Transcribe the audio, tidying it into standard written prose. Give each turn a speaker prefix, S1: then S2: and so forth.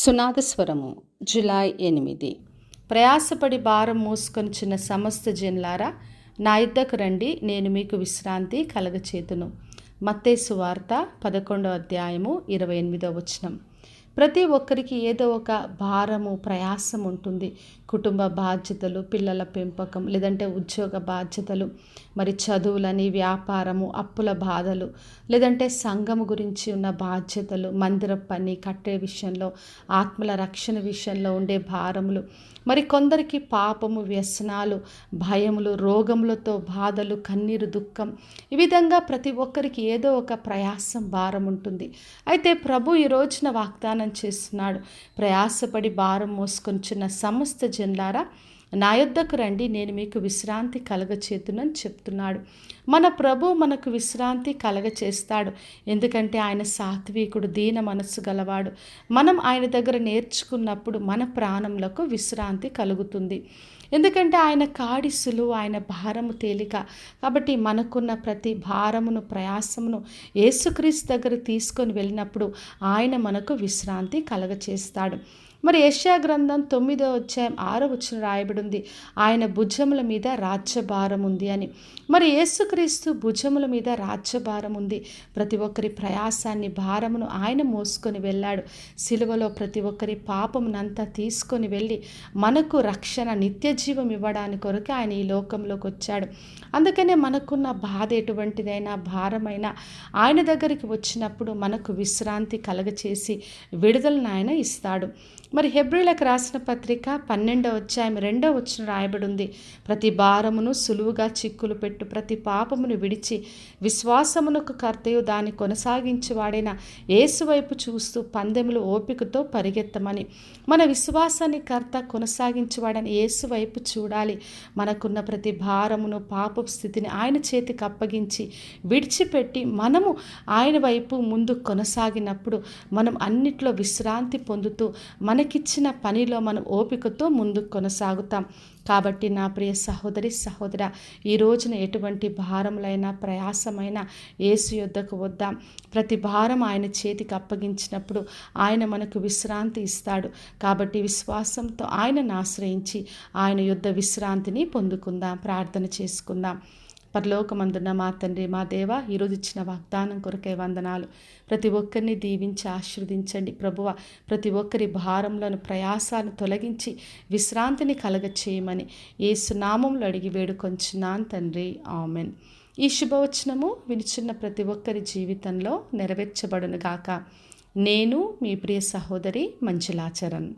S1: సునాదస్వరము July 8. ప్రయాసపడి భారం మోసుకొనుచున్న సమస్త జనులారా, నా యుద్ధకు రండి, నేను మీకు విశ్రాంతి కలగచేతును. మత్తయి సువార్త 11వ అధ్యాయము 28వ వచనం. ప్రతి ఒక్కరికి ఏదో ఒక భారము, ప్రయాసం ఉంటుంది. కుటుంబ బాధ్యతలు, పిల్లల పెంపకం, లేదంటే ఉద్యోగ బాధ్యతలు, మరి చదువులని, వ్యాపారము, అప్పుల బాధలు, లేదంటే సంఘము గురించి ఉన్న బాధ్యతలు, మందిర పని కట్టే విషయంలో, ఆత్మల రక్షణ విషయంలో ఉండే భారములు, మరి కొందరికి పాపము, వ్యసనాలు, భయములు, రోగములతో బాధలు, కన్నీరు, దుఃఖం, ఈ విధంగా ప్రతి ఒక్కరికి ఏదో ఒక ప్రయాసం, భారం ఉంటుంది. అయితే ప్రభు ఈ రోజున వాగ్దానం చేస్తున్నాడు, ప్రయాసపడి భారం మోసుకొనుచున్న సమస్త జనులారా, నా యొద్దకు రండి, నేను మీకు విశ్రాంతి కలగచేతునని చెప్తున్నాడు. మన ప్రభు మనకు విశ్రాంతి కలగచేస్తాడు. ఎందుకంటే ఆయన సాత్వికుడు, దీన మనస్సు గలవాడు. మనం ఆయన దగ్గర నేర్చుకున్నప్పుడు మన ప్రాణములకు విశ్రాంతి కలుగుతుంది. ఎందుకంటే ఆయన కాడి సులువు, ఆయన భారము తేలిక. కాబట్టి మనకున్న ప్రతి భారమును, ప్రయాసమును యేసుక్రీస్తు దగ్గర తీసుకొని వెళ్ళినప్పుడు ఆయన మనకు విశ్రాంతి కలగచేస్తాడు. మరి యెషయా గ్రంథం 9వ అధ్యాయం 6వ వచనం రాయబడి ఉంది, ఆయన భుజముల మీద రాజ్యభారం ఉంది అని. మరి యేసుక్రీస్తు భుజముల మీద రాజ్యభారం ఉంది. ప్రతి ఒక్కరి ప్రయాసాన్ని, భారమును ఆయన మోసుకొని వెళ్ళాడు. సిలువలో ప్రతి ఒక్కరి పాపమునంతా తీసుకొని వెళ్ళి మనకు రక్షణ, నిత్య జీవం ఇవ్వడానికి కొరకు ఆయన ఈ లోకంలోకి వచ్చాడు. అందుకనే మనకున్న బాధ ఎటువంటిదైనా, భారమైన ఆయన దగ్గరికి వచ్చినప్పుడు మనకు విశ్రాంతి కలగచేసి విడుదలను ఆయన ఇస్తాడు. మరి హెబ్రీలకు రాసిన పత్రిక 12వ అధ్యాయం 2వ వచనం రాయబడి ఉంది, ప్రతి భారమును సులువుగా చిక్కులు పెట్టు, ప్రతి పాపమును విడిచి విశ్వాసమునకు కర్తయు దాన్ని కొనసాగించేవాడైన యేసు వైపు చూస్తూ పందెములు ఓపికతో పరిగెత్తమని. మన విశ్వాసాన్ని కర్త, కొనసాగించేవాడైన యేసు వైపు చూడాలి. మనకున్న ప్రతి భారమును, పాప స్థితిని ఆయన చేతికి అప్పగించి విడిచిపెట్టి మనము ఆయన వైపు ముందు కొనసాగినప్పుడు మనం అన్నిట్లో విశ్రాంతి పొందుతూ మనకిచ్చిన పనిలో మనం ఓపికతో ముందుకు కొనసాగుతాం. కాబట్టి నా ప్రియ సహోదరి, సహోదర, ఈ రోజున ఎటువంటి భారములైనా, ప్రయాసమైనా యేసు యొద్దకు వద్దాం. ప్రతి భారం ఆయన చేతికి అప్పగించినప్పుడు ఆయన మనకు విశ్రాంతి ఇస్తాడు. కాబట్టి విశ్వాసంతో ఆయనను ఆశ్రయించి ఆయన యొద్ద విశ్రాంతిని పొందుకుందాం. ప్రార్థన చేసుకుందాం. పరలోకమందున్న మా తండ్రి, మా దేవ, ఈరోజు ఇచ్చిన వాగ్దానం కొరకై వందనాలు. ప్రతి ఒక్కరిని దీవించి ఆశీర్వదించండి ప్రభువ. ప్రతి ఒక్కరి భారములను, ప్రయాసాలను తొలగించి విశ్రాంతిని కలగచేయమని యేసు నామములో అడిగి వేడుకొంచున్నాను తండ్రి, ఆమెన్. ఈ శుభవచనము వినిచున్న ప్రతి ఒక్కరి జీవితంలో నెరవేర్చబడును గాక. నేను మీ ప్రియ సహోదరి మంజులాచరణ్.